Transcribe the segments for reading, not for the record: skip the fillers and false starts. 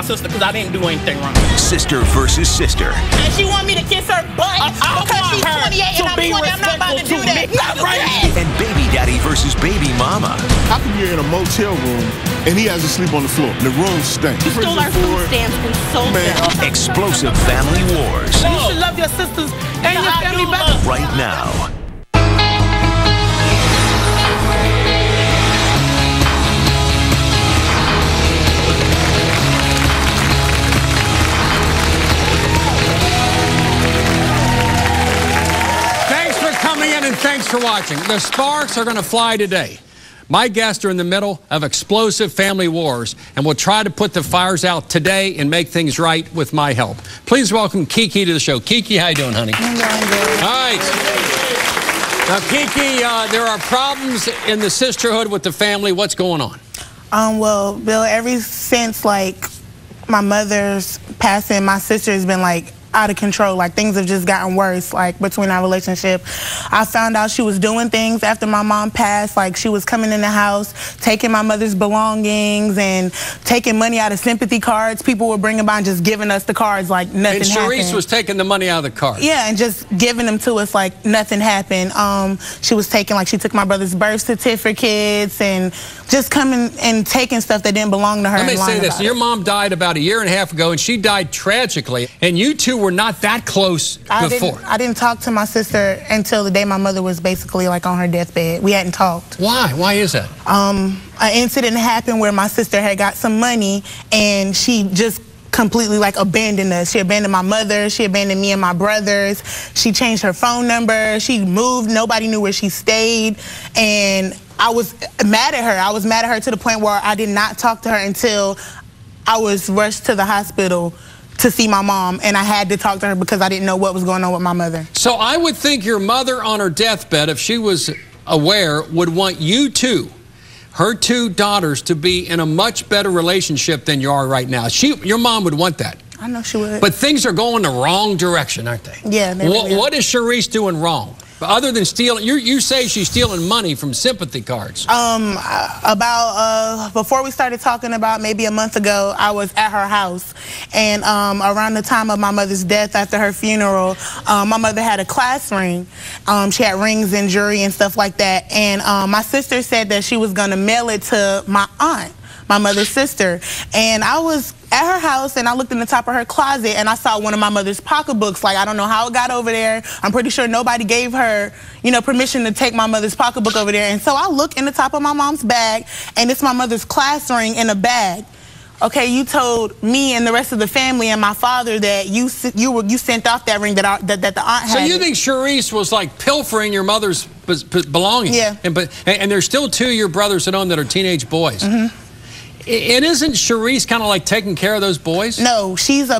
sister because I didn't do anything wrong. Sister versus sister. And she want me to kiss her butt because she's 28 and I'm 20. I'm not about to do that. And baby daddy versus baby mama. How come you're in a motel room and he has to sleep on the floor? The room stinks. You stole our food stamps and sold them. Explosive family wars. You should love your sisters and your family better. Right now. And thanks for watching. The sparks are going to fly today. My guests are in the middle of explosive family wars, and we'll try to put the fires out today and make things right with my help. Please welcome Kiki to the show. Kiki, how you doing, honey? I'm doing good. All right. Now, Kiki, there are problems in the sisterhood with the family. What's going on? Well, Bill, ever since, like, my mother's passing, my sister has been, like, out of control. Like, things have just gotten worse, like, between our relationship. I found out she was doing things after my mom passed. Like, she was coming in the house, taking my mother's belongings and taking money out of sympathy cards. People were bringing by and just giving us the cards like nothing happened. And Sharice was taking the money out of the cards. Yeah, and just giving them to us like nothing happened. She was taking, like, she took my brother's birth certificates and just coming and taking stuff that didn't belong to her. Let me say this. Your mom died about 1.5 years ago, and she died tragically, and you two were not that close before. I didn't talk to my sister until the day my mother was basically like on her deathbed. We hadn't talked. Why? Why is that? An incident happened where my sister had got some money and she just completely like abandoned us. She abandoned my mother, she abandoned me and my brothers. She changed her phone number, she moved, nobody knew where she stayed, and I was mad at her. I was mad at her to the point where I did not talk to her until I was rushed to the hospital to see my mom, and I had to talk to her because I didn't know what was going on with my mother. So I would think your mother on her deathbed, if she was aware, would want you two, her two daughters, to be in a much better relationship than you are right now. Your mom would want that. I know she would. But things are going the wrong direction, aren't they? Yeah. What is Sharice doing wrong? Other than stealing, you say she's stealing money from sympathy cards. Before we started talking about maybe a month ago, I was at her house, and around the time of my mother's death, after her funeral, my mother had a class ring. She had rings and jewelry and stuff like that, and my sister said that she was going to mail it to my aunt, my mother's sister, and I was at her house and I looked in the top of her closet and I saw one of my mother's pocketbooks. Like, I don't know how it got over there. I'm pretty sure nobody gave her, you know, permission to take my mother's pocketbook over there. And so I look in the top of my mom's bag and it's my mother's class ring in a bag. Okay, you told me and the rest of the family and my father that you sent off that ring that the aunt had. So you think Sharice was like pilfering your mother's belongings? Yeah. And there's still two of your brothers at home that are teenage boys. Mm-hmm. And isn't Sharice kind of like taking care of those boys? No, she's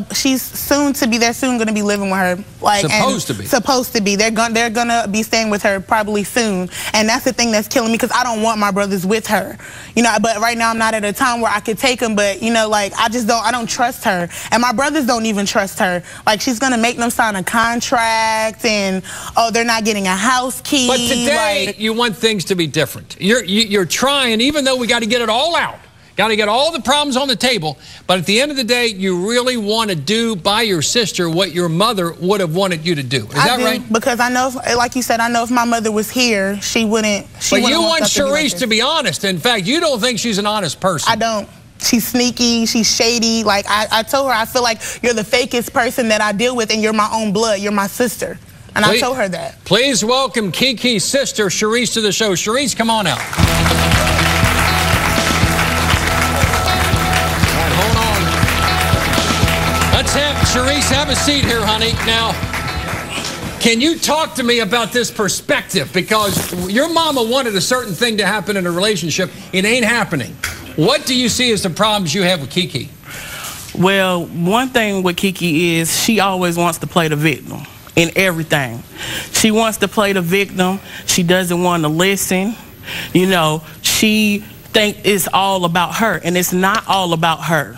soon to be. They're soon going to be living with her. Like, supposed to be. Supposed to be. They're gonna be staying with her probably soon. And that's the thing that's killing me because I don't want my brothers with her. You know, but right now I'm not at a time where I could take them. But you know, like I don't trust her, and my brothers don't even trust her. Like she's gonna make them sign a contract, and they're not getting a house key. But today you want things to be different. You're trying, even though we got to get it all out. Got to get all the problems on the table, but at the end of the day, you really want to do by your sister what your mother would have wanted you to do. Is that right? Because I know, like you said, I know if my mother was here, she wouldn't. But you want Sharice to be honest. In fact, you don't think she's an honest person. I don't. She's sneaky, she's shady. Like I told her, I feel like you're the fakest person that I deal with, and you're my own blood. You're my sister. And I told her that. Please welcome Kiki's sister, Sharice, to the show. Sharice, come on out. Sharice, have a seat here, honey. Now, can you talk to me about this perspective? Because your mama wanted a certain thing to happen in a relationship. It ain't happening. What do you see as the problems you have with Kiki? Well, one thing with Kiki is she always wants to play the victim in everything. She wants to play the victim. She doesn't want to listen. You know, she thinks it's all about her, and it's not all about her.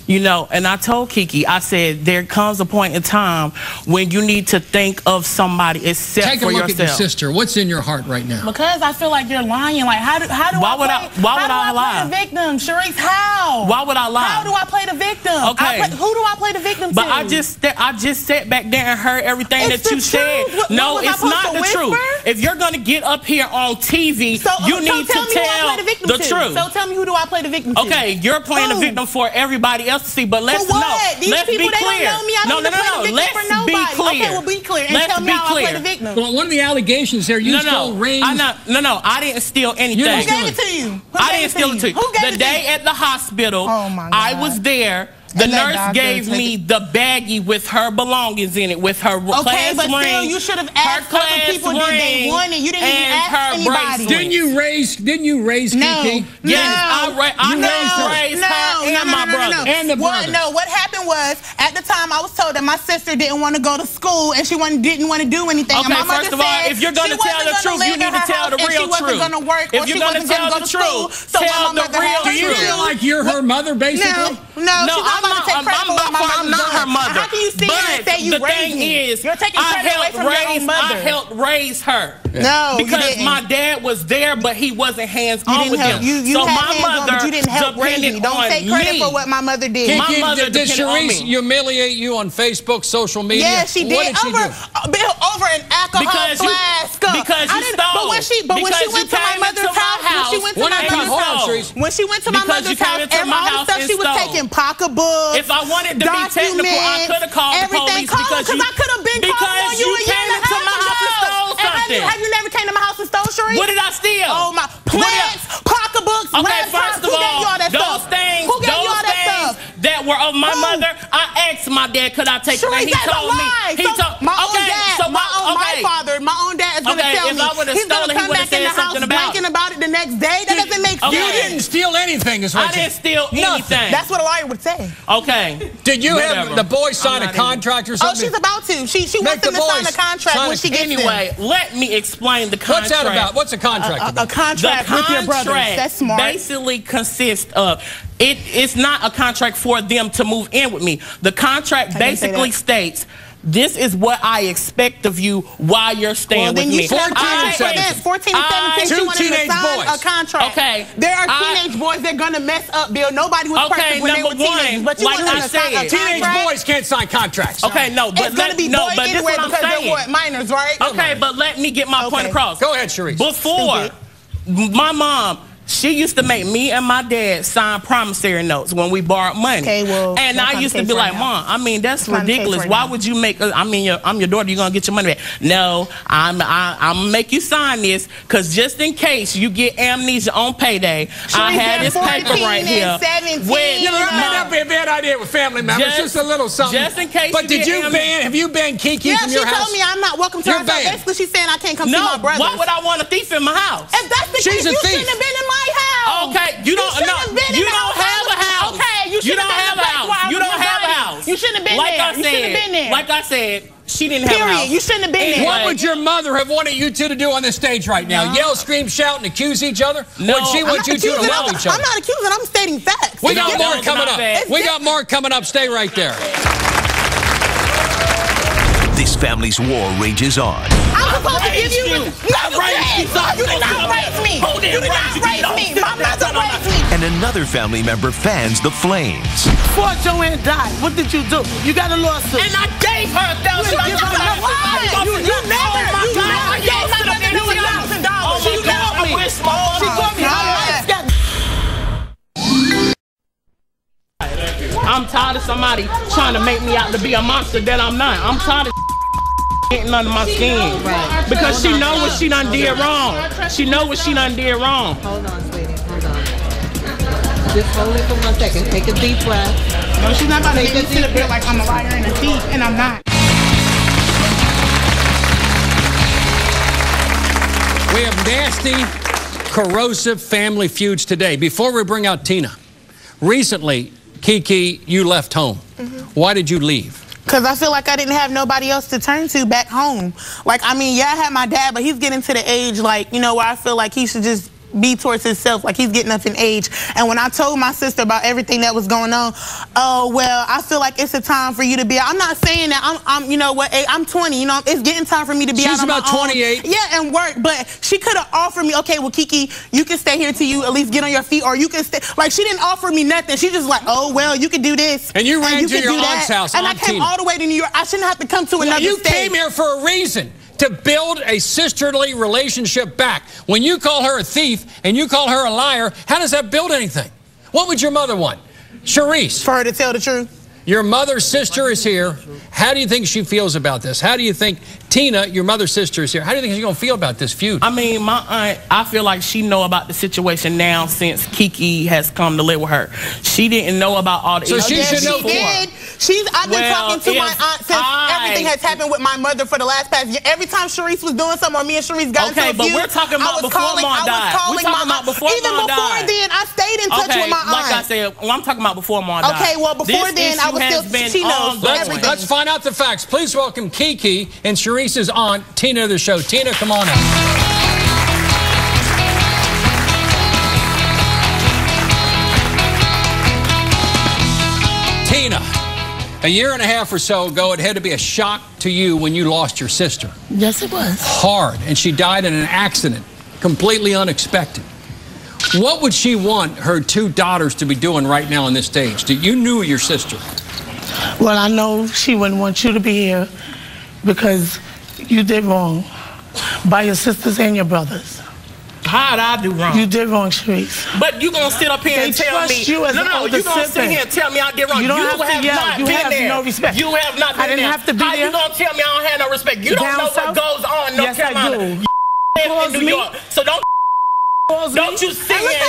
You know, and I told Kiki, I said, there comes a point in time when you need to think of somebody except for yourself. Take a look at your sister. What's in your heart right now? Because I feel like you're lying. Like, how do Why would I lie? Play the victim, Sharice? How? Why would I lie? How do I play the victim? Okay. Who do I play the victim to? But I just sat back there and heard everything It's that you the said. truth. No, What was I it's not the supposed to truth. whisper? If you're gonna get up here on TV, you need to tell the truth. So tell me, who do I play the victim to? Okay, you're playing the victim for everybody else to see, but let's let's be clear. No. Let's be clear. Okay, well, be clear and Let's tell me be how I play clear. the victim. Well, one of the allegations there, you stole rings. No, I didn't steal anything. Who gave it to you? I didn't steal it to you. Who gave it to you? The day at the hospital, Oh my God. I was there. The nurse gave me the baggie with her belongings in it, with her class Okay, but still, ring, you should have asked other people did they want it. You didn't even ask anybody. Didn't you raise Kiki? Yes, I raised her and my brother. And the brother. No, what happened was, at the time, I was told that my sister didn't want to go to school and she didn't want to do anything. Okay, and my mother first of all, said if you're going to tell the truth, you need to tell the real truth. She wasn't going to work or she wasn't going to go to school. So tell the real Do you feel like you're her mother, basically? No, I'm not her mother. How can you sit here and say you raised me? You're taking credit away from your own mother. I helped raise her. No, because my dad was there, but he wasn't hands-on with them. So my mother, you didn't help raise me. Don't take credit for what my mother did. My mother did Sharice humiliate you on Facebook, social media? Yeah, she did. What did she do? Over an alcohol flask. Because you stole. But when she went to my mother's house, when she went to my mother's house, all the stuff she was taking, pocketbooks. If I wanted to be technical, I could have called the police because I could have been calling on you a year and a half ago. Have you never came to my house and stole, Sharice? What did I steal? Oh my, plants, pocketbooks, okay, first of all, those things that were of my mother, I asked my dad, could I take them? He told me. My own dad is going to tell me. He's going to come back in the house bragging about it the next day. That doesn't make sense. You didn't steal anything, is what I didn't steal anything. That's what a lawyer would say. Okay. Did you have the boy sign a contract or something? Oh, she's about to. She wants him to sign a contract when she gets Anyway, let me explain the contract. What's that about? What's a contract about? A contract with your brothers. That's smart. Basically consists of it's not a contract for them to move in with me. The contract basically states, this is what I expect of you while you're staying with me. 14 and 17, two teenage boys. A contract. Okay. There are teenage boys that are going to mess up, Bill. Nobody was perfect when they were teenagers. But you want them to sign a contract? Teenage boys can't sign contracts. Okay, no, but it's going to be boys anyway because they're what? Minors, right? Okay, but let me get my point across. Go ahead, Sharice. Before, my mom, she used to make me and my dad sign promissory notes when we borrowed money. Okay, well, and I used to be like, Mom, I mean, that's ridiculous. Why would you make, I'm your daughter, you're going to get your money back. No, I'm going to make you sign this because just in case you get amnesia on payday, I had this paper right here. That might be a bad idea with family members. Just a little something. Just in case. But have you banned Kiki from your house? Yeah, she told me I'm not welcome to her house. Basically, she's saying I can't come see my brothers. Why would I want a thief in my house? If that's the case, you shouldn't have been in my house. Okay, you don't have a house. Okay, you don't have a house. You don't have a house. You shouldn't have been there. You shouldn't have been there. Like I said, she didn't have a house. You shouldn't have been there. What would your mother have wanted you two to do on this stage right now? Yell, scream, shout, and accuse each other? No, would she want you two to love each other? I'm not accusing. I'm stating facts. We got more coming up. We got more coming up. Stay right there. This family's war rages on. I'm supposed to give you. You did not raise me. You did not raise me. My mother raised me. And another family member fans the flames. Before Joanne died, what did you do? You got a lawsuit. And I gave her $1,000. You never gave my mother $1,000. She called me. She called me. I'm tired of somebody trying to make me out to be a monster that I'm not. I'm tired of getting under my skin. Because she know what she done did wrong. She know what she done did wrong. Hold on, sweetie. Hold on. Just hold it for 1 second. Take a deep breath. No, she's not about to make me sit up here like I'm a liar and a thief, and I'm not. We have nasty, corrosive family feuds today. Before we bring out Tina, recently, Kiki, you left home. Why did you leave? Because I feel like I didn't have nobody else to turn to back home. Like, I mean, yeah, I had my dad, but he's getting to the age, like, you know, where I feel like he should just be towards himself, like he's getting up in age. And when I told my sister about everything that was going on, oh, well, I feel like it's a time for you to be out. I'm not saying that I'm you know what, I'm 20, you know, it's getting time for me to be out on my own. She's about 28. Yeah, and work, but she could have offered me, okay, well, Kiki, you can stay here till you at least get on your feet, or you can stay. Like, she didn't offer me nothing. She just like, oh, well, you can do this. And you ran to your aunt's house, and I came all the way to New York. I shouldn't have to come to another state. You came here for a reason, to build a sisterly relationship back. When you call her a thief and you call her a liar, how does that build anything? What would your mother want? Charisse. For her to tell the truth. Your mother's sister is here. How do you think she feels about this? How do you think Tina, your mother's sister, is here? How do you think she's going to feel about this feud? I mean, my aunt, I feel like she know about the situation now since Kiki has come to live with her. She didn't know about all the issues. So she should know. I've been talking to my aunt since everything has happened with my mother for the last past year. Every time Charisse was doing something, or me and Charisse got into a feud, but we're talking about before Mom died. We're talking about before Mom died. Even before then, I stayed in touch with my aunt. Like I said, well, I'm talking about before Mom died. Okay, well, before then, I was still, she knows everything. Let's find out the facts. Please welcome Kiki and Charisse's aunt, Tina, to the show. Tina, come on out. Tina, a year and a half or so ago, it had to be a shock to you when you lost your sister. Yes, it was. Hard, and she died in an accident, completely unexpected. What would she want her two daughters to be doing right now on this stage? You knew your sister. Well, I know she wouldn't want you to be here because you did wrong by your sisters and your brothers. How did I do wrong? You did wrong, Charisse. But you gonna sit up here and tell me? You as no, you gonna sit here and tell me I did wrong? You don't have to yell. You have no respect. You have not been there. I didn't have to be there. How you gonna tell me I don't have no respect? You don't know what goes on in North Carolina. Yes, I do. In New York. So don't you sit here.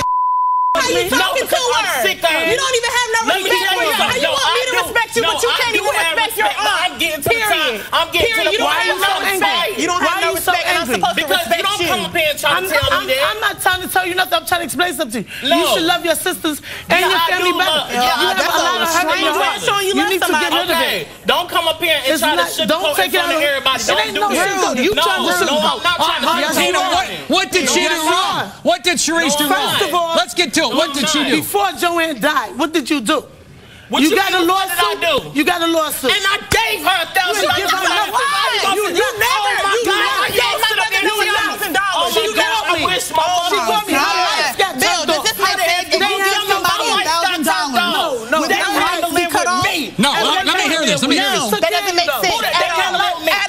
How you talking to her? You don't even have no respect for her. How you want me to respect you, but you can't even respect your aunt? I'm getting to the time. I'm getting to the point. You don't have no respect, and I'm supposed to respect you. Because you don't come up here and try to tell me that. I'm not trying to tell you nothing. I'm trying to explain something to you. You should love your sisters and your family better. Yeah, that's a lot of hurt in your heart. You need to get rid of it. Don't come up here and try to sugarcoat in front of everybody. Don't do that. You trying to sugarcoat. I'm not trying to sugarcoat. What did she do wrong? What did Charisse do wrong? First of all, let's get to it. What did she do? Before Joanne died, what did you do? You got a lawsuit. You got a lawsuit. And I gave her $1,000. You never. I gave my $1,000. She got me. I wish my mom. She got me. My life got turned off. Does this make sense? If you give somebody $1,000, no, they have to be cut off. No, let me hear this. Let me hear this. That doesn't make sense at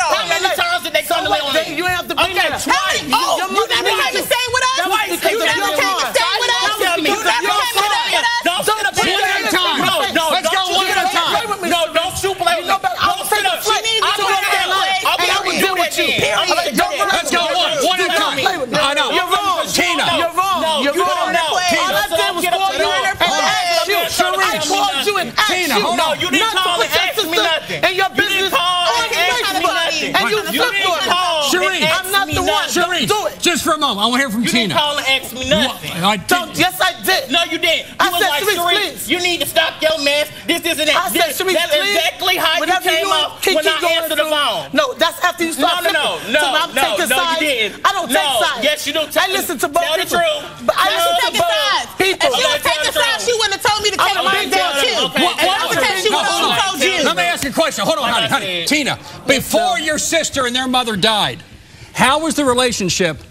all. How many times did they come to live with me? You have to be there. Twice. You never had to stay with us. You never came to stay with us. You never came to stay with us. Don't sit up here. No, let's go one at a time. No, don't shoot play. Don't sit up. Let's go one at a time. I know. You're wrong. Tina. You're wrong. You're wrong. All I did was call you and ask you. I called you and asked you. No, you didn't call and ask me nothing. And your business. And you flipped on it. Charisse, I'm not the one. Charisse, Do it. just for a moment, I want to hear from Tina. You didn't call and ask me nothing. Yes, I did. No, you didn't. I You was said, like, Charisse, please. You need to stop your mess. This and that. I said, Charisse, that's please. exactly how you came up when I answered the phone. No, that's after you start No, you didn't. I don't take sides. Yes, you do. I listen to both people. Tell the truth. But I listen to both people. If she was taking sides, she wouldn't have told me to take mine down too. She would have told you. Let me ask you a question. Hold on, honey. Tina, before your sister and their mother died, how was the relationship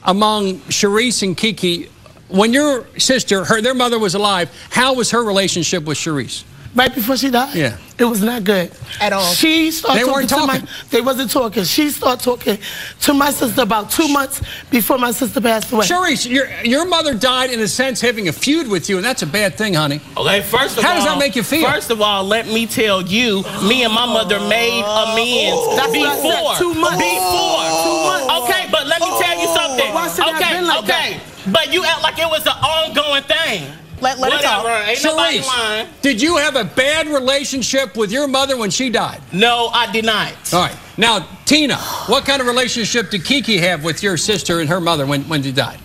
among Charisse and Kiki when your sister, their mother was alive? How was her relationship with Charisse? Right before she died? Yeah. It was not good. At all. She started talking. They wasn't talking. She started talking to my sister about 2 months before my sister passed away. Charisse, your mother died in a sense having a feud with you, and that's a bad thing, honey. Okay, first of all, how does that make you feel? First of all, let me tell you, me and my mother made amends before. 2 months. Before. 2 months. Okay, but let me tell you something. Why should it have been like that? But you act like it was an ongoing thing. Let it talk. Ain't nobody lying. Charisse, did you have a bad relationship with your mother when she died? No, I did not. All right. Now, Tina, what kind of relationship did Kiki have with your sister and her mother when she died?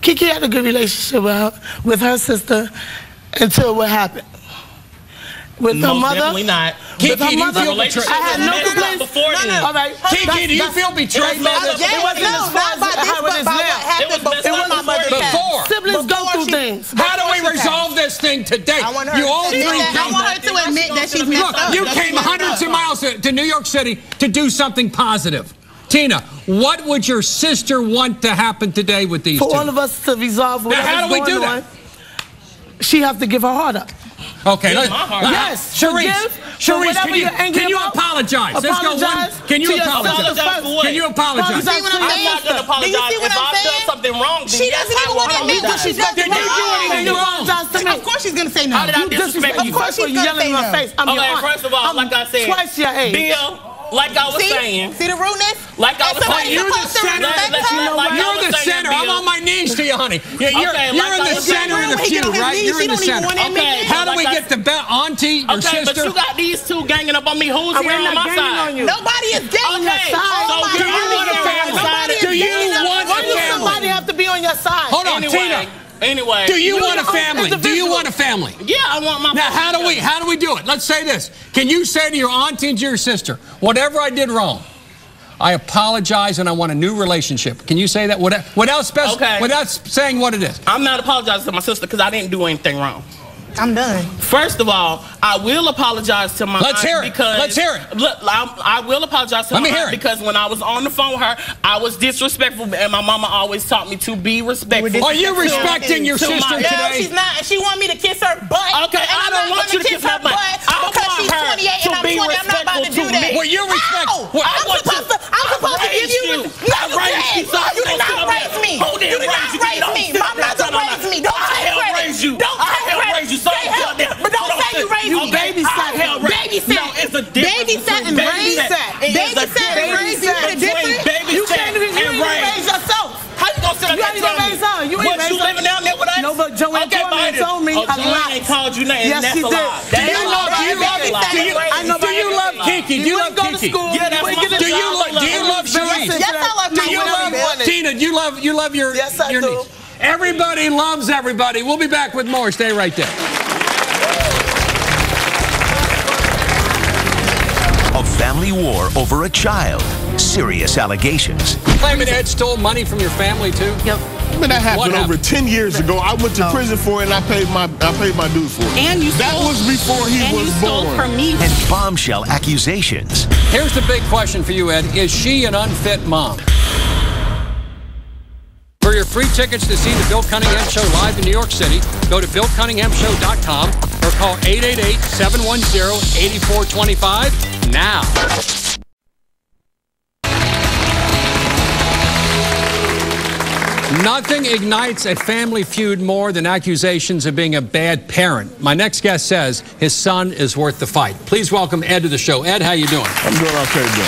Kiki had a good relationship with her sister until what happened. With her Most mother? definitely not. Kiki, With her do you mother? feel betrayed? I had no complaints. Before then. All right. Kiki, do you feel betrayed by this? It wasn't as far as how it is now. It was Before my mother passed. Before. Siblings go through things. How do we resolve this thing today? I want her You all to three admit that. I want her to admit that she's messed Look, up. you That she came messed hundreds up. of miles to New York City to do something positive. Tina, what would your sister want to happen today with these For two? all of us to resolve whatever's how do we going do that? on, she has to give her heart up. Okay, Give my heart up. Yes, Sharice, forgive Sharice, whatever you're angry can you about. apologize? Let's go one. Apologize Can you to your apologize? sister Apologize for what? Can you apologize? You see what I'm I'm saying? not gonna apologize. Do you see what If I'm I've done saying? something wrong, then She yes, doesn't I even will want to admit what she's done Did you do anything wrong? Of course she's gonna say no. How did I disrespect you? Of course she's you gonna yelling say in my no. face. I'm your Okay, aunt. first of all, I'm like I said, twice your age. Bill, like I was saying, See the rudeness? like I was saying, You're the center. You're the center. I'm on my knees to you, honey. Yeah, you're Okay, you're like in I the was center saying. of the feud, right? You're in the center. Okay, How do we like I get the auntie, your Okay, but sister? you got these two ganging up on me. Who's I'm here on not my ganging side? on you. Nobody is getting your Okay, side. so Oh my do you God. want a family? Nobody is Do you getting up. want Why a does family? somebody have to be on your side? Hold on, Tina. Anyway. Do you want a your own family? Do you want a family? Yeah, I want my. Now, how do we do it? Let's say this. Can you say to your auntie and to your sister, whatever I did wrong, I apologize and I want a new relationship? Can you say that without saying what it is? I'm not apologizing to my sister because I didn't do anything wrong. I'm done. First of all, I will apologize to my Let's aunt hear it. because Let's hear it. Look, I will apologize to Let my me hear aunt it. because when I was on the phone with her, I was disrespectful, and my mama always taught me to be respectful. Are you respecting your sister No, today? she's not. And she want me to kiss her butt. Okay, and I I'm don't not want gonna you to kiss my butt. I because want she's her 28 and to I'm be 20. I'm not about to respectful do to that. me. Well, you respect. Ow! Well, I'm supposed to give you. No, I raised you. No, you did not raise me. Hold it, You did not raise me. My mother raised me. Don't take credit. raised you. Don't I take helped credit. raise you. So Say help, but don't say you raised me. Babysat. Babysat. No, it's a difference. Babysat and raise. Babysat and raise. You put a difference. You can't even raise yourself. How you gonna sit up You there ain't even raised her. You ain't What, raised you her. living down there with us? No, but Joanne told me Oh, a lot. Joanne ain't called you nothing. Yes, That's she a did. lie. Do That you ain't love- a lie. do you love- That's a lie. do you- I know Do you love Kiki? Do you love go to Kiki? school. Yeah, that's You my ain't get sister. Do you love Sharice? Yes, I love Do my you love women. Tina? You love your Yes, I your do. niece. Everybody loves everybody. We'll be back with more. Stay right there. A family war over a child. Serious allegations. Claiming Ed stole money from your family too. Yep. Man, that happened What over 10 years ago. I went to prison for it and I paid my dues for it. And you That stole, was before he and was you stole born. from me. And bombshell accusations. Here's the big question for you, Ed. Is she an unfit mom? For your free tickets to see the Bill Cunningham Show live in New York City, go to BillCunninghamShow.com or call 888-710-8425 now. Nothing ignites a family feud more than accusations of being a bad parent. My next guest says his son is worth the fight. Please welcome Ed to the show. Ed, how you doing? I'm doing okay, Bill.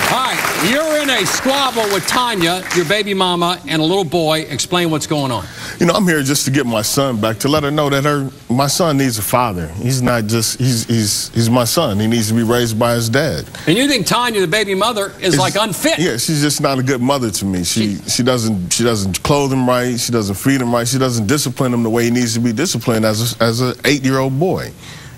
All right, you're in a squabble with Tanya, your baby mama, and a little boy. Explain what's going on. You know, I'm here just to get my son back, to let her know that my son needs a father. He's not just, he's my son. He needs to be raised by his dad. And you think Tanya, the baby mother, is like unfit? Yeah, she's just not a good mother to me. She doesn't clothe him right. She doesn't feed him right. She doesn't discipline him the way he needs to be disciplined as an 8-year-old boy.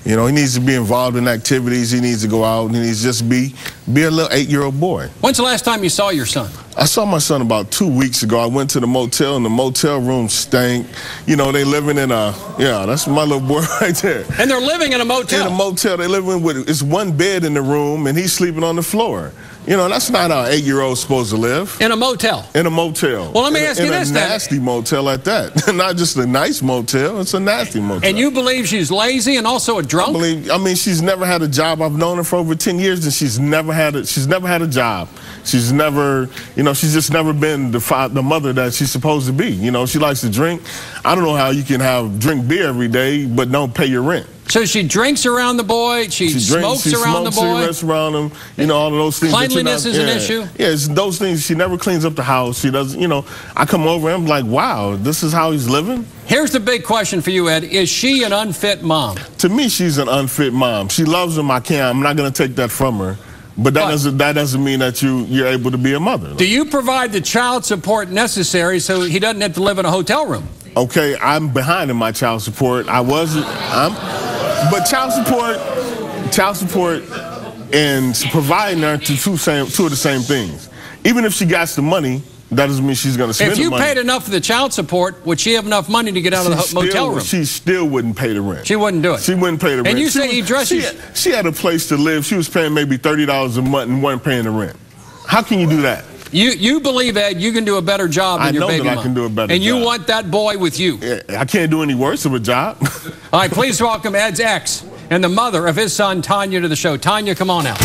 You know, he needs to be involved in activities. He needs to go out and he needs to just be a little 8-year-old boy. When's the last time you saw your son? I saw my son about 2 weeks ago. I went to the motel and the motel room stank. You know, they living in that's my little boy right there. And they're living in a motel. In a motel, they living with, it's one bed in the room and he's sleeping on the floor. You know, that's not how an 8-year-old's supposed to live. In a motel. In a motel. Well, let me ask you this then. In a nasty motel at that. Not just a nice motel, it's a nasty motel. And you believe she's lazy and also a drunk? I mean, she's never had a job. I've known her for over 10 years and she's never had a job. She's never, you know, she's just never been the mother that she's supposed to be. You know, she likes to drink. I don't know how you can drink beer every day but don't pay your rent. So she drinks around the boy, she smokes around the boy. Cigarettes around him, you know, all of those things. Cleanliness is an issue? Yeah, it's those things. She never cleans up the house. She doesn't, you know, I come over and I'm like, wow, this is how he's living? Here's the big question for you, Ed. Is she an unfit mom? To me, she's an unfit mom. She loves him, I'm not going to take that from her. But that doesn't mean that you're able to be a mother. Do you provide the child support necessary so he doesn't have to live in a hotel room? Okay, I'm behind in my child support. But child support and providing her to two of the same things. Even if she got the money, that doesn't mean she's going to spend the money. If you paid enough for the child support, would she have enough money to get out of the motel room? She still wouldn't pay the rent. She wouldn't do it. She wouldn't pay the rent. And you say he dresses. She had a place to live. She was paying maybe $30 a month and wasn't paying the rent. How can you do that? You believe, Ed, you can do a better job than your baby mom. I know that I can do a better job. And you want that boy with you. I can't do any worse of a job. All right, please welcome Ed's ex and the mother of his son, Tanya, to the show. Tanya, come on out.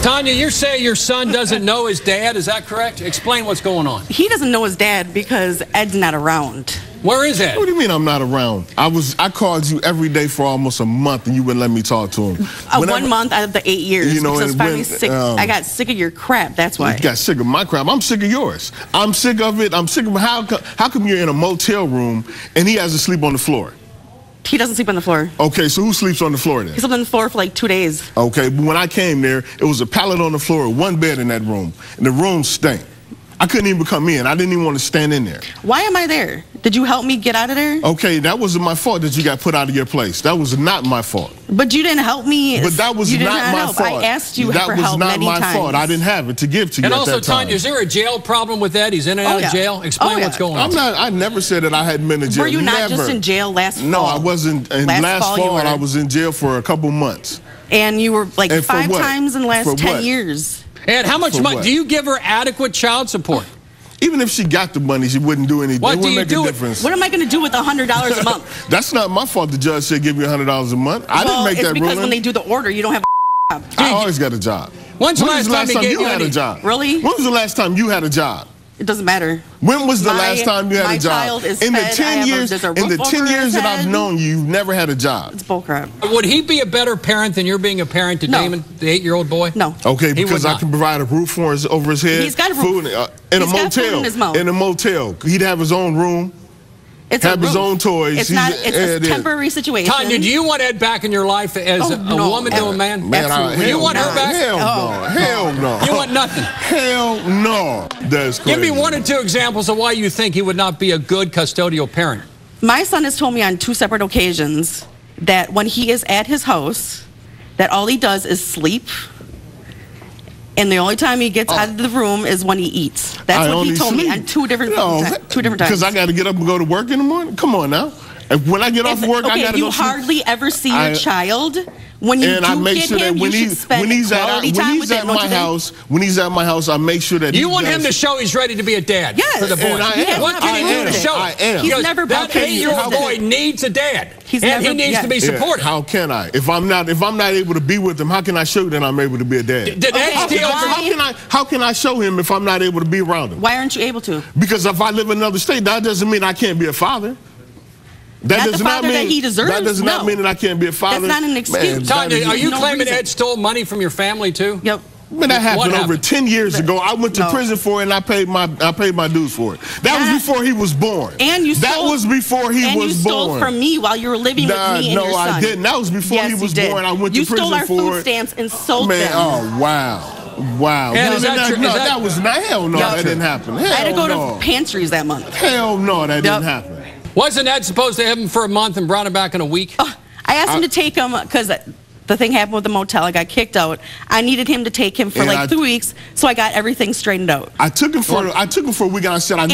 Tanya, you say your son doesn't know his dad. Is that correct? Explain what's going on. He doesn't know his dad because Ed's not around. Where is Ed? What do you mean I'm not around? I called you every day for almost a month and you wouldn't let me talk to him. 1 month out of the 8 years. You know, because I was finally sick. I got sick of your crap. That's why. You got sick of my crap. I'm sick of yours. I'm sick of it. I'm sick of how come you're in a motel room and he has to sleep on the floor? He doesn't sleep on the floor. Okay, so who sleeps on the floor then? He slept on the floor for like 2 days. Okay, but when I came there, it was a pallet on the floor, one bed in that room, and the room stank. I couldn't even come in. I didn't even want to stand in there. Why am I there? Did you help me get out of there? Okay, that wasn't my fault that you got put out of your place. That was not my fault. But you didn't help me. But that was not my fault. I asked you for help many times. That was not my fault. I didn't have it to give to you and at also, that time. Tanya, is there a jail problem with Ed? He's in and out of jail? Explain what's going on. I never said that I hadn't been in jail. Were you not just in jail last fall? No, I wasn't. And last fall I was in jail for a couple months. And you were like 5 times in the last 10 years. Ed, how much money? Do you give her adequate child support? Even if she got the money, she wouldn't do anything. What it wouldn't make a difference. What am I going to do with $100 a month? That's not my fault. The judge said give you $100 a month. I didn't make that ruling. It's because when they do the order, you don't have a job. I always got a job. When's the last time you had a job? Really? When was the last time you had a job? It doesn't matter. When was the last time you had a job? My child is in fed. The 10 years, in the 10 years that I've known you, you've never had a job. It's bullcrap. Would he be a better parent than you're being a parent to Damon, the 8-year-old boy? No. Okay, because I can provide a roof over his head. He's got a roof. Food, in a motel. In his mouth. In a motel, he'd have his own room. Have his own toys. It's a temporary situation. Tanya, do you want Ed back in your life as a woman to a man? Absolutely. You want her back? Hell no. Hell no. You want nothing? Hell no. That's crazy. Give me 1 or 2 examples of why you think he would not be a good custodial parent. My son has told me on 2 separate occasions that when he is at his house, that all he does is sleep. And the only time he gets out of the room is when he eats. That's what he told me on 2 different times. Because I got to get up and go to work in the morning? Come on now. When I get off work, I got to go. You hardly ever see your child. When you do get him, you should spend quality time with him. When he's at my house, I make sure that you want him to show he's ready to be a dad for the boy. What can he do to show? I am. He's never that 8-year-old boy needs a dad, and he needs to be supported. How can I? If I'm not able to be with him, how can I show that I'm able to be a dad? How can I show him if I'm not able to be around him? Why aren't you able to? Because if I live in another state, that doesn't mean I can't be a father. That does not mean that he deserves. That does not mean that I can't be a father. That's not an excuse. Tanya, are you claiming Ed stole money from your family too? Yep. Man, that happened over 10 years ago. I went to prison for it, and I paid my dues for it. That was before he was born. And you stole, that was before he was born. And you stole from me while you were living with me and your son. No, I didn't. That was before he was born. I went to prison for it. You stole our food stamps and sold them. Oh, wow. Wow. That was not. Hell no, that didn't happen. Hell I had to go to pantries that month. Hell no, that didn't happen. Wasn't Ed supposed to have him for a month and brought him back in a week? I asked him to take him because the thing happened with the motel. I got kicked out. I needed him to take him for like 3 weeks, so I got everything straightened out. I took him for a week, and I said I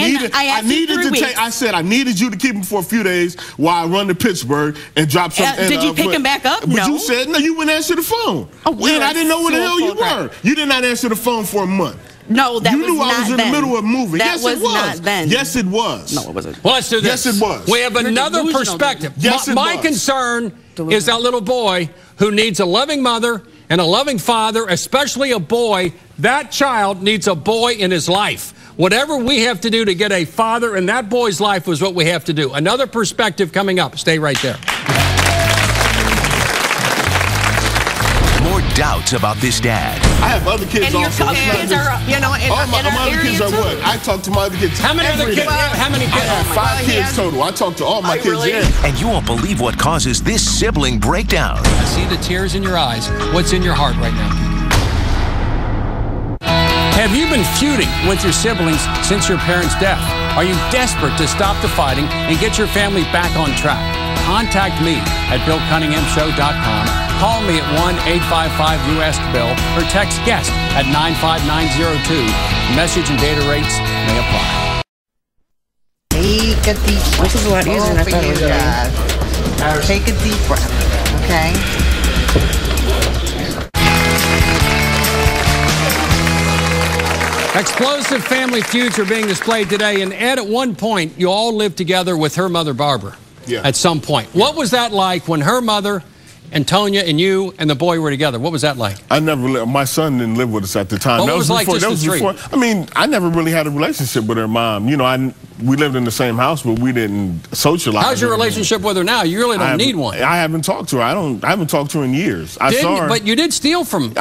needed you to keep him for a few days while I run to Pittsburgh and drop some. Did you pick him back up? But you said no. You wouldn't answer the phone. And I didn't know where the hell you were. You did not answer the phone for a month. No, that was not then. You knew I was in the middle of moving. That was not then. Yes, it was. No, it wasn't. Well, let's do this. Yes, it was. We have another perspective. Yes, my concern is that little boy who needs a loving mother and a loving father, especially a boy. That child needs a boy in his life. Whatever we have to do to get a father in that boy's life was what we have to do. Another perspective coming up. Stay right there. More doubts about this dad. I have other kids also. All my other kids are what? I talk to my other kids. How many other kids? How many kids? I have 5 kids total. I talk to all my kids. And you won't believe what causes this sibling breakdown. I see the tears in your eyes. What's in your heart right now? Have you been feuding with your siblings since your parents' death? Are you desperate to stop the fighting and get your family back on track? Contact me at BillCunninghamShow.com. Call me at 1-855-US-BILL or text guest at 95902. Message and data rates may apply. Take a deep breath. This is a lot easier than I thought it was going to be. Take a deep breath, okay? Explosive family feuds are being displayed today. And Ed, at one point, you all lived together with her mother, Barbara. Yeah. At some point. What was that like when her mother and Tonya and you and the boy were together? What was that like? I never lived, my son didn't live with us at the time. What that was like before, just that was the before. I mean, I never really had a relationship with her mom. You know, we lived in the same house, but we didn't socialize. How's your relationship with her now? You really don't need one. I haven't talked to her. I haven't talked to her in years. I saw her. But you did steal from her.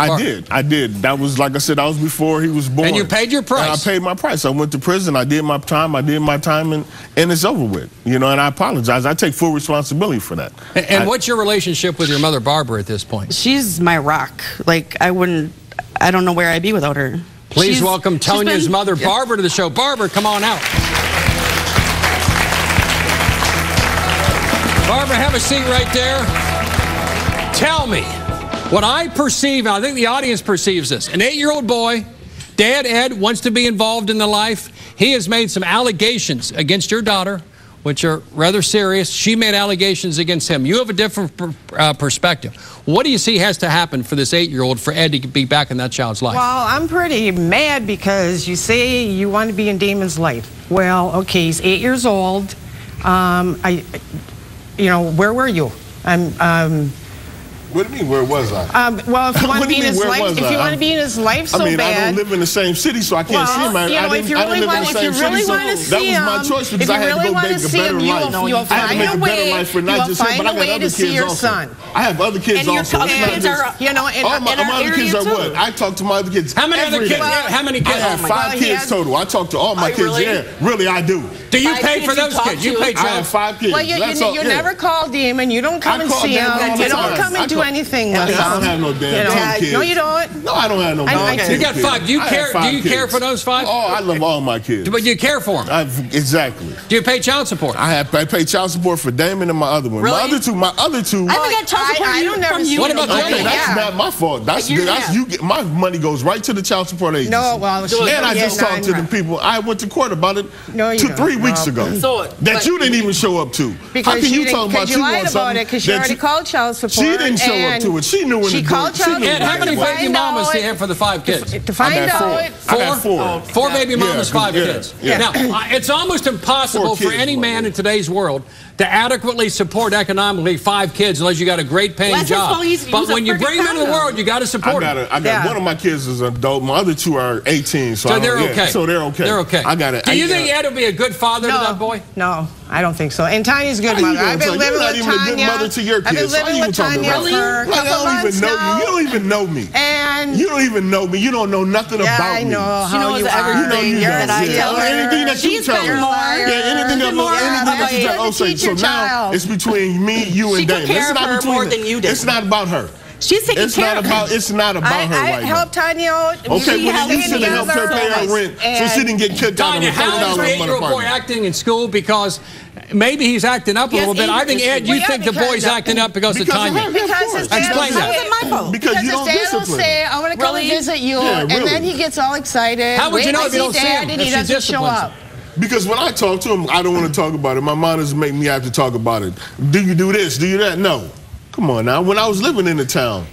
I did. That was, like I said, that was before he was born. And you paid your price. And I paid my price. I went to prison. I did my time, and it's over with. You know, and I apologize. I take full responsibility for that. And what's your relationship with your mother, Barbara, at this point? She's my rock. Like, I don't know where I'd be without her. Please welcome Tonya's mother, Barbara, to the show. Barbara, come on out. Barbara, have a seat right there. Tell me what I perceive, and I think the audience perceives this. An 8-year-old boy, Dad Ed, wants to be involved in the life. He has made some allegations against your daughter, which are rather serious. She made allegations against him. You have a different perspective. What do you see has to happen for this 8-year-old, for Ed to be back in that child's life? Well, I'm pretty mad because you say you want to be in Damon's life. Well, okay, he's 8 years old. You know, where were you? What do you mean, where was I? Well, if you want to be in his life, if you want to be in his life so bad. I don't live in the same city, so I can't see him. You know, if you really want to see him, that was my choice because I had to go make a better life. You'll find a way. You'll find a way to see your son. I have other kids also. And your kids are, you know, in all my other kids are what? I talk to my other kids. How many other kids? How many kids? I have 5 kids total. I talk to all my kids. Yeah, really, I do. Do you pay for those kids? You pay child. I have 5 kids. Well, you never call Damon. You don't come and see him. You don't come and do anything with him. I don't have no damn kids. No, you don't. No, I don't have no damn kids. You got 5. Do you care for those 5? Oh, I love all my kids. But you care for them? Exactly. Do you pay child support? I pay child support for Damon and my other one. Really? My other two. I haven't got child support from you. What about the other one? That's not my fault. That's you get my money goes right to the child support agency. No, well, and I just talked to the people. I went to court about it 3 weeks ago. That you didn't even show up to. Because how can you talk about you lied about it because you already called child support. She didn't show up to it. She knew when she called child support. And how many baby mamas do you have for the 5 kids? To find out. I got 4. 4 baby mamas, 5 kids. Yeah. Now, it's almost impossible for any man in today's world to adequately support economically 5 kids unless you got a great paying job. But when you bring them into the world, you got to support them. I got one of my kids is an adult. My other 2 are 18. So they're okay. So they're okay. They're okay. I got it. Do you think Ed will be a good father to that boy? No, I don't think so. And Tanya's a good mother. I've been living with Tanya. You're not even a good mother to your kids. I've been living with Tanya for a couple months now. You don't even know me. And you don't even know me. You don't know nothing about me. I know how you are. Everything that I tell her. Anything that you tell her. Anything that you tell her. So now it's between me, you, and Damon. She took care of her more than you did. It's not about her. She's taking care of her. It's not about her right now. I helped Tanya out. Okay, well, you should have helped her pay her rent so she didn't get kicked out of a $30 how is the 8-year-old boy acting in school? Because maybe he's acting up a little bit. I think, Ed, you think the boy's acting up because of Tanya. Because explain that. My fault. Because you don't discipline. Will say, I want to come and visit you, and then he gets all excited. How would you know if you don't see him? And he doesn't show up. Because when I talk to him, I don't want to talk about it. My mom doesn't make me have to talk about it. Do you do this? Do you that? No. Come on now. When I was living in the town,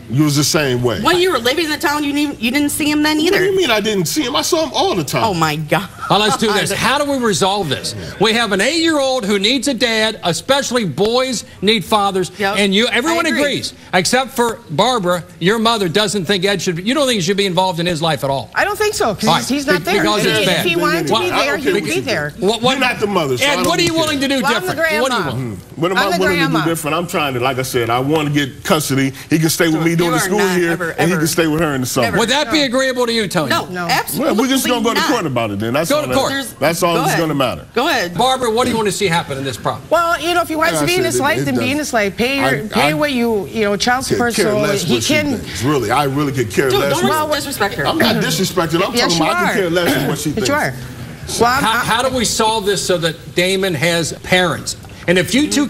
you was the same way. When you were living in the town, you didn't see him then either. What do you mean I didn't see him? I saw him all the time. Oh my God. Well, let's do this. How do we resolve this? We have an 8-year-old who needs a dad, especially boys need fathers, and everyone agrees, except for Barbara, your mother doesn't think Ed should be, you don't think he should be involved in his life at all. I don't think so, because he's not there. Because it's bad. If he wanted to be there, he would be there. You're not the mother, so Ed, what are you willing to do different? What do you want? What am I willing to do different? I'm trying to, like I said, I want to get custody. He can stay with me during the school year, and he can stay with her in the summer. Would that be agreeable to you, Tony? No, absolutely. Well, we're just going to go to court about it then. That's all. go to court. That's all that's going to matter. Go ahead. Barbara, what do you want to see happen in this problem? Well, you know, if he wants to be in his life, then be in his life. Pay what you know, child support, so he can. Really, I really could care less. Don't disrespect her. I'm not disrespecting. I'm talking about I could care less than what she thinks. You are. Well, how do we solve this so that Damon has parents? And if you two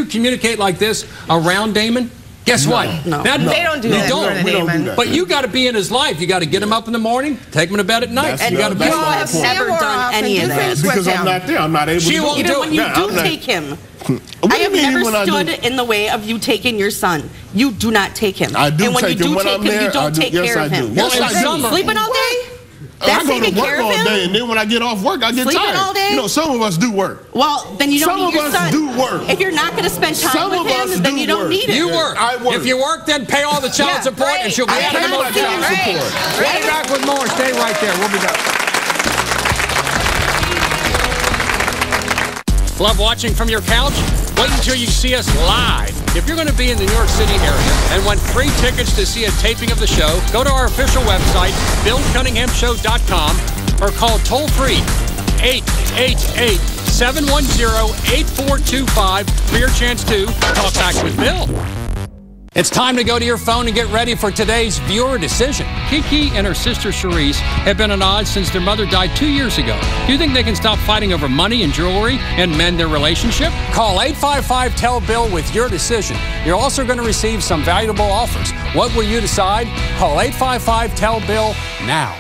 communicate like this around Damon, guess what? No. They don't do that. We don't do that. But you got to be in his life. You got to get him up in the morning, take him to bed at night. And you got to be. You all have never done any of that. Because I'm not there. I'm not able to do it. Even when you do take him, I have never stood in the way of you taking your son. You do not take him. I do and when take you him. do When take I'm him, there, you don't take care of him. Yes, I do. Sleeping all day? That's I go taking to work care of all him? day, and then when I get off work, I get Sleeping tired. all day? You know, some of us do work. Well, then you don't need your son. Some of us do work. If you're not going to spend time with him, then you don't need it. You work. I work. If you work, then pay all the child support, and she'll get out of the child support. We'll be back with more. Stay right there. We'll be back. Love watching from your couch? Wait until you see us live. If you're going to be in the New York City area and want free tickets to see a taping of the show, go to our official website, BillCunninghamShow.com, or call toll-free 888-710-8425 for your chance to talk back with Bill. It's time to go to your phone and get ready for today's viewer decision. Kiki and her sister Cherise have been at odds since their mother died 2 years ago. Do you think they can stop fighting over money and jewelry and mend their relationship? Call 855-TELL-BILL with your decision. You're also going to receive some valuable offers. What will you decide? Call 855-TELL-BILL now.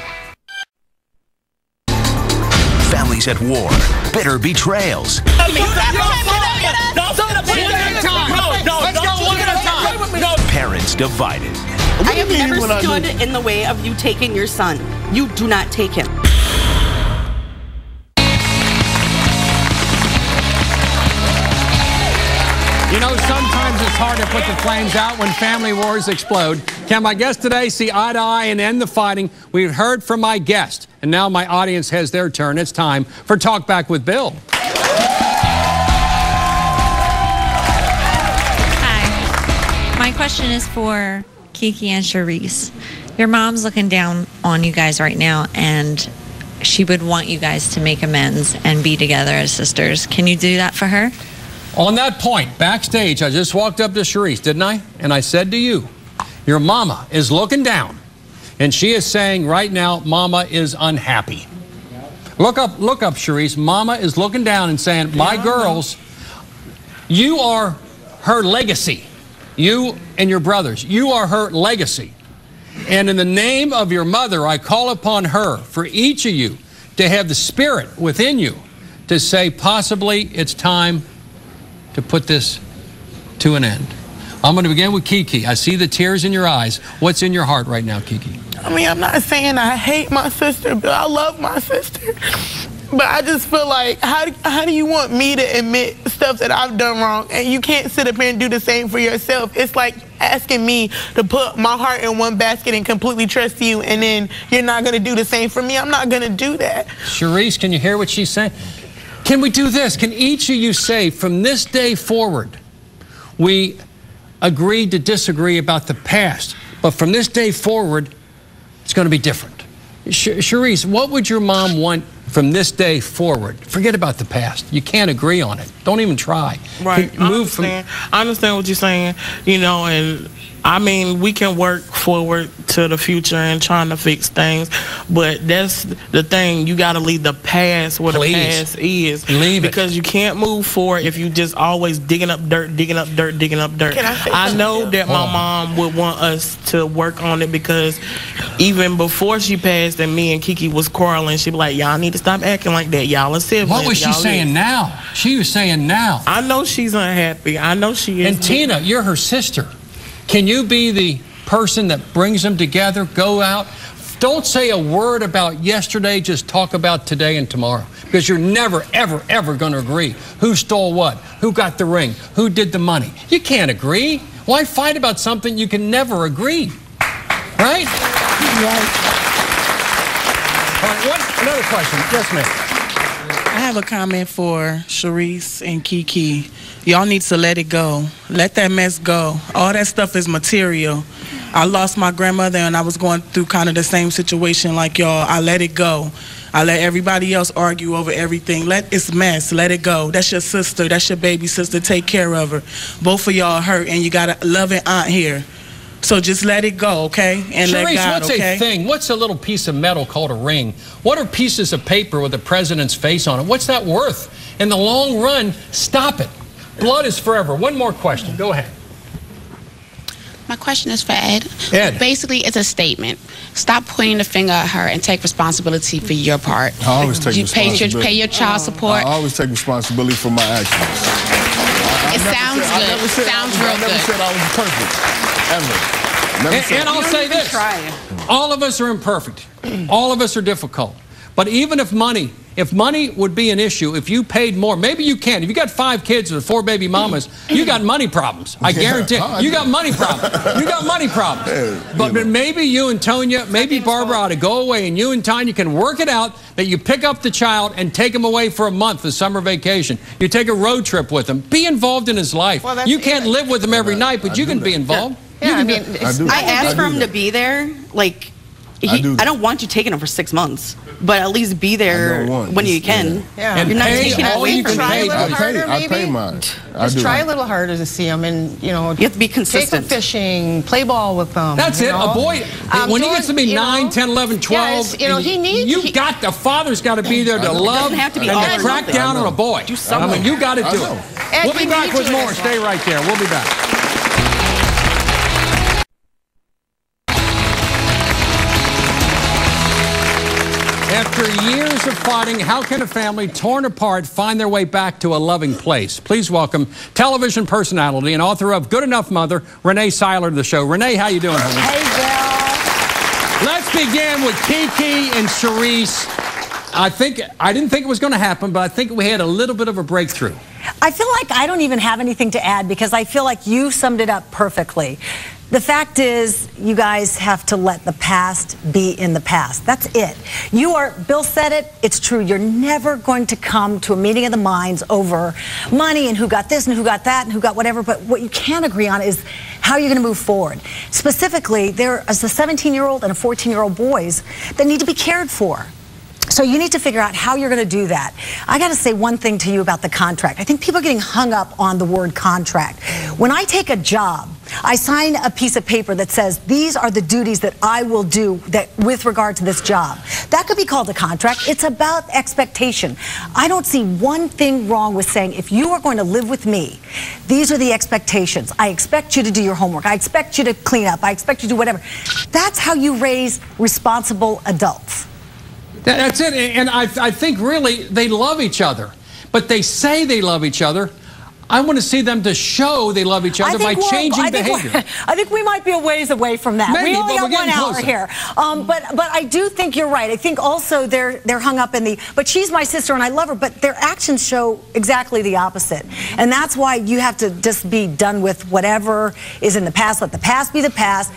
Families at war, bitter betrayals. Parents divided. I have never stood in the way of you taking your son. You do not take him. You know, sometimes it's hard to put the flames out when family wars explode. Can my guest today see eye to eye and end the fighting? We've heard from my guest, and now my audience has their turn. It's time for Talk Back with Bill. Hi. My question is for Kiki and Cherise. Your mom's looking down on you guys right now, and she would want you guys to make amends and be together as sisters. Can you do that for her? On that point, backstage, I just walked up to Cherise, didn't I? And I said to you, your mama is looking down, and she is saying right now, mama is unhappy. Look up, Cherise. Mama is looking down and saying, my girls, you are her legacy. You and your brothers, you are her legacy. And in the name of your mother, I call upon her, for each of you, to have the spirit within you to say, possibly it's time to put this to an end. I'm going to begin with Kiki. I see the tears in your eyes. What's in your heart right now, Kiki? I mean, I'm not saying I hate my sister, but I love my sister. But I just feel like, how do you want me to admit stuff that I've done wrong, and you can't sit up here and do the same for yourself? It's like asking me to put my heart in one basket and completely trust you, and then you're not going to do the same for me. I'm not going to do that. Cherise, can you hear what she's saying? Can we do this? Can each of you say, from this day forward, we agreed to disagree about the past, but from this day forward, it's going to be different. Cherise, what would your mom want from this day forward? Forget about the past. You can't agree on it. Don't even try. Right. I understand what you're saying, you know, and I mean, we can work forward to the future and trying to fix things, but that's the thing. You got to leave the past where the past is. Leave it. Because you can't move forward if you just always digging up dirt, digging up dirt, digging up dirt. I know that my mom would want us to work on it, because even before she passed and me and Kiki was quarreling, she'd be like, y'all need to stop acting like that. Y'all are siblings. What was she saying now? She was saying now. I know she's unhappy. I know she is. And Tina, you're her sister. Can you be the person that brings them together, go out? Don't say a word about yesterday, just talk about today and tomorrow. Because you're never, ever, ever going to agree. Who stole what? Who got the ring? Who did the money? You can't agree. Why fight about something you can never agree? Right? Right. All right, another question. Yes, ma'am. I have a comment for Cherise and Kiki. Y'all need to let it go. Let that mess go. All that stuff is material. I lost my grandmother and I was going through kind of the same situation like y'all. I let it go. I let everybody else argue over everything. It's a mess. Let it go. That's your sister. That's your baby sister. Take care of her. Both of y'all hurt, and you got a loving aunt here. So just let it go, okay? And Sharice, let God, what's a thing? What's a little piece of metal called a ring? What are pieces of paper with the president's face on it? What's that worth? In the long run, stop it. Blood is forever. One more question. Go ahead. My question is for Ed. Ed. Basically, it's a statement. Stop pointing the finger at her and take responsibility for your part. I always take responsibility. Pay your child support. I always take responsibility for my actions. It sounds good. Sounds real good. I never said I was perfect, ever. And I'll say this. All of us are imperfect. All of us are difficult. But even if money would be an issue, if you paid more, maybe you can. If you got 5 kids with 4 baby mamas, you got money problems. I guarantee you got money problems. You got money problems. But maybe you and Tonya, maybe Barbara ought to go away, and you and Tonya can work it out that you pick up the child and take him away for a month, the summer vacation. You take a road trip with him. Be involved in his life. Well, you can't live with him every night, but you can be involved. Yeah, I asked for him to be there. Like, I don't want you taking him for 6 months, but at least be there when you can. Yeah. And you're not pay taking it all away you from can me. pay. I pay mine. Just try a little harder to see them, and you have to be consistent. Take them fishing, play ball with them. That's it. A boy, when he gets to be 9, 10, 11, 12, the father's got to be there to love and to crack down on a boy. I mean, you got to do it. We'll be back with more. Stay right there. We'll be back. After years of fighting, how can a family torn apart find their way back to a loving place? Please welcome television personality and author of Good Enough Mother, Renee Seiler, to the show. Renee, how you doing, honey? Hey, Bill. Let's begin with Kiki and Sharice. I didn't think it was going to happen, but I think we had a little bit of a breakthrough. I feel like I don't even have anything to add because I feel like you summed it up perfectly. The fact is, you guys have to let the past be in the past. That's it. Bill said it, it's true. You're never going to come to a meeting of the minds over money and who got this and who got that and who got whatever, but what you can agree on is how you're going to move forward. Specifically, there is a 17-year-old and a 14-year-old boys that need to be cared for. So you need to figure out how you're going to do that. I got to say one thing to you about the contract. I think people are getting hung up on the word contract. When I take a job, I sign a piece of paper that says these are the duties that I will do with regard to this job. That could be called a contract. It's about expectation. I don't see one thing wrong with saying if you are going to live with me, these are the expectations. I expect you to do your homework. I expect you to clean up. I expect you to do whatever. That's how you raise responsible adults. That's it, and I think really they love each other, but they say they love each other. I want to see them to show they love each other by changing behavior. I think we might be a ways away from that. Maybe, we only got 1 hour closer here. But I do think you're right. I think also they're hung up in but she's my sister and I love her, but their actions show exactly the opposite. And that's why you have to just be done with whatever is in the past. Let the past be the past.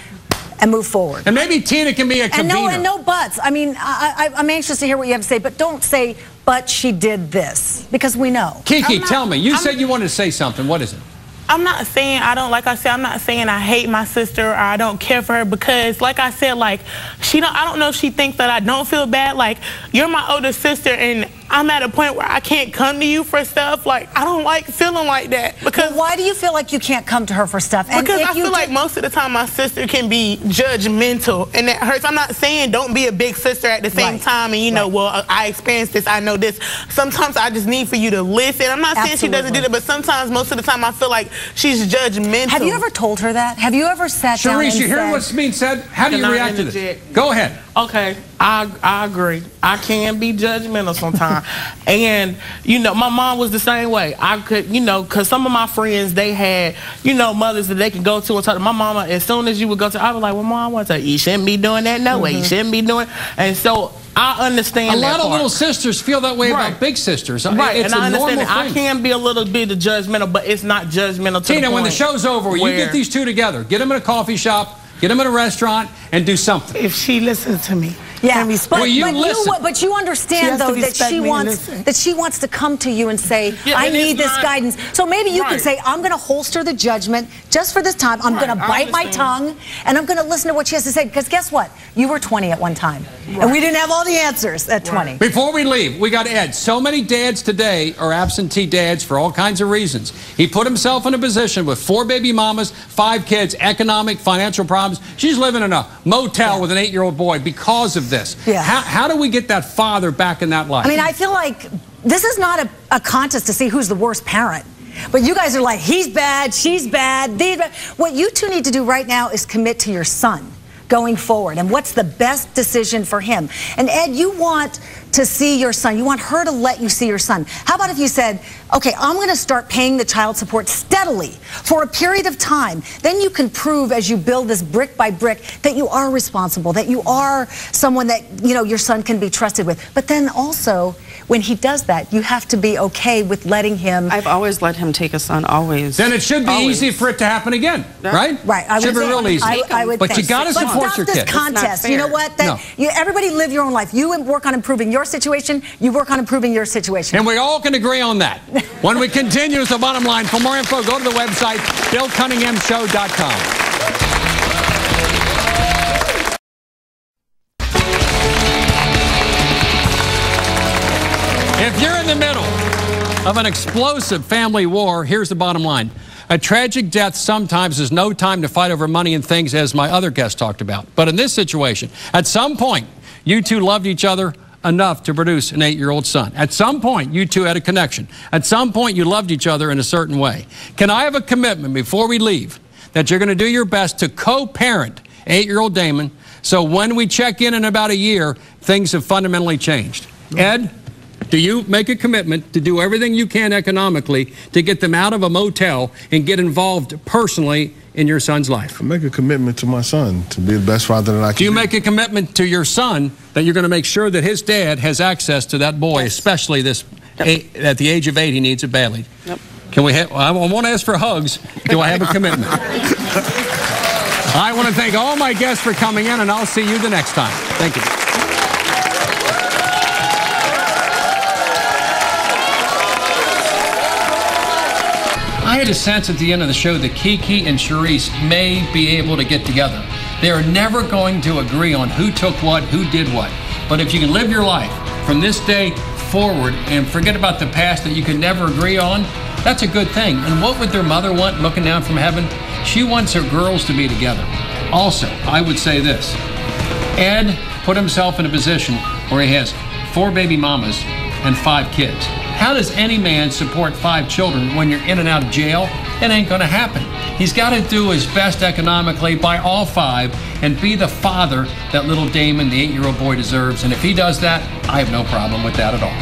And move forward. And maybe Tina can be a convener. And no buts. I mean, I'm anxious to hear what you have to say, but don't say, but she did this, because we know. Kiki, tell me. You said you wanted to say something. What is it? I'm not saying like I said, I'm not saying I hate my sister or I don't care for her because, like I said, like, I don't know if she thinks that I don't feel bad. Like, you're my older sister and I'm at a point where I can't come to you for stuff. Like, I don't like feeling like that. Because why do you feel like you can't come to her for stuff? Because I feel like most of the time my sister can be judgmental and that hurts. I'm not saying don't be a big sister at the same time and, well, I experienced this, I know this. Sometimes I just need for you to listen. I'm not saying she doesn't do that, but sometimes, most of the time, I feel like she's judgmental. Have you ever told her that? Have you ever sat down and Sharice, you hear what's being said? How do you react to this? Go ahead. Okay, I agree. I can be judgmental sometimes. And, my mom was the same way. I could, because some of my friends, they had, mothers that they can go to and talk to. My mama, as soon as you would go to, I was like, well, Mom, you shouldn't be doing that. No way. You shouldn't be doing it. And so I understand a lot of little sisters feel that way about big sisters. Right, it's and I understand that. I can be a little bit judgmental, but it's not judgmental to Tina, when the show's over, you get these two together. Get them in a coffee shop. Get them in a restaurant and do something. If she listens to me. Yeah, but you understand though that she wants to come to you and say, I need this guidance. So maybe you can say, I'm going to holster the judgment just for this time. I'm going to bite my tongue and I'm going to listen to what she has to say. Because guess what? You were 20 at one time. And we didn't have all the answers at 20. Before we leave, we got Ed. So many dads today are absentee dads for all kinds of reasons. He put himself in a position with 4 baby mamas, 5 kids, economic, financial problems. She's living in a motel with an 8-year-old boy because of this. Yeah. How do we get that father back in that life? I mean, I feel like this is not a contest to see who's the worst parent. But you guys are like, he's bad, she's bad, these bad. What you two need to do right now is commit to your son going forward and what's the best decision for him. And Ed, you want to see your son. You want her to let you see your son. How about if you said, okay, I'm going to start paying the child support steadily for a period of time. Then you can prove as you build this brick by brick that you are responsible, that you are someone that, you know, your son can be trusted with. But then also, when he does that, you have to be okay with letting him. I've always let him take a son, always. Then it should be easy for it to happen again, right? Right. I should would be real easy. I would but you got to support your kid. But stop this contest. You know what? Everybody live your own life. You work on improving your situation. You work on improving your situation. And we all can agree on that. When we continue, it's the bottom line. For more info, go to the website, BillCunninghamShow.com. If you're in the middle of an explosive family war, here's the bottom line. A tragic death sometimes is no time to fight over money and things, as my other guest talked about. But in this situation, at some point, you two loved each other enough to produce an 8-year-old son. At some point, you two had a connection. At some point, you loved each other in a certain way. Can I have a commitment before we leave that you're going to do your best to co-parent 8-year-old Damon so when we check in about a year, things have fundamentally changed? Ed? Do you make a commitment to do everything you can economically to get them out of a motel and get involved personally in your son's life? I make a commitment to my son to be the best father that I can. Do you make a commitment to your son that you're going to make sure that his dad has access to that boy, especially this at the age of 8, he needs it badly? Yep. Can we have, I won't ask for hugs. Do I have a commitment? I want to thank all my guests for coming in, and I'll see you the next time. Thank you. I had a sense at the end of the show that Kiki and Charisse may be able to get together. They are never going to agree on who took what, who did what. But if you can live your life from this day forward and forget about the past that you can never agree on, that's a good thing. And what would their mother want looking down from heaven? She wants her girls to be together. Also, I would say this. Ed put himself in a position where he has 4 baby mamas and 5 kids. How does any man support 5 children when you're in and out of jail? It ain't gonna happen. He's gotta do his best economically by all 5 and be the father that little Damon, the 8-year-old boy, deserves. And if he does that, I have no problem with that at all.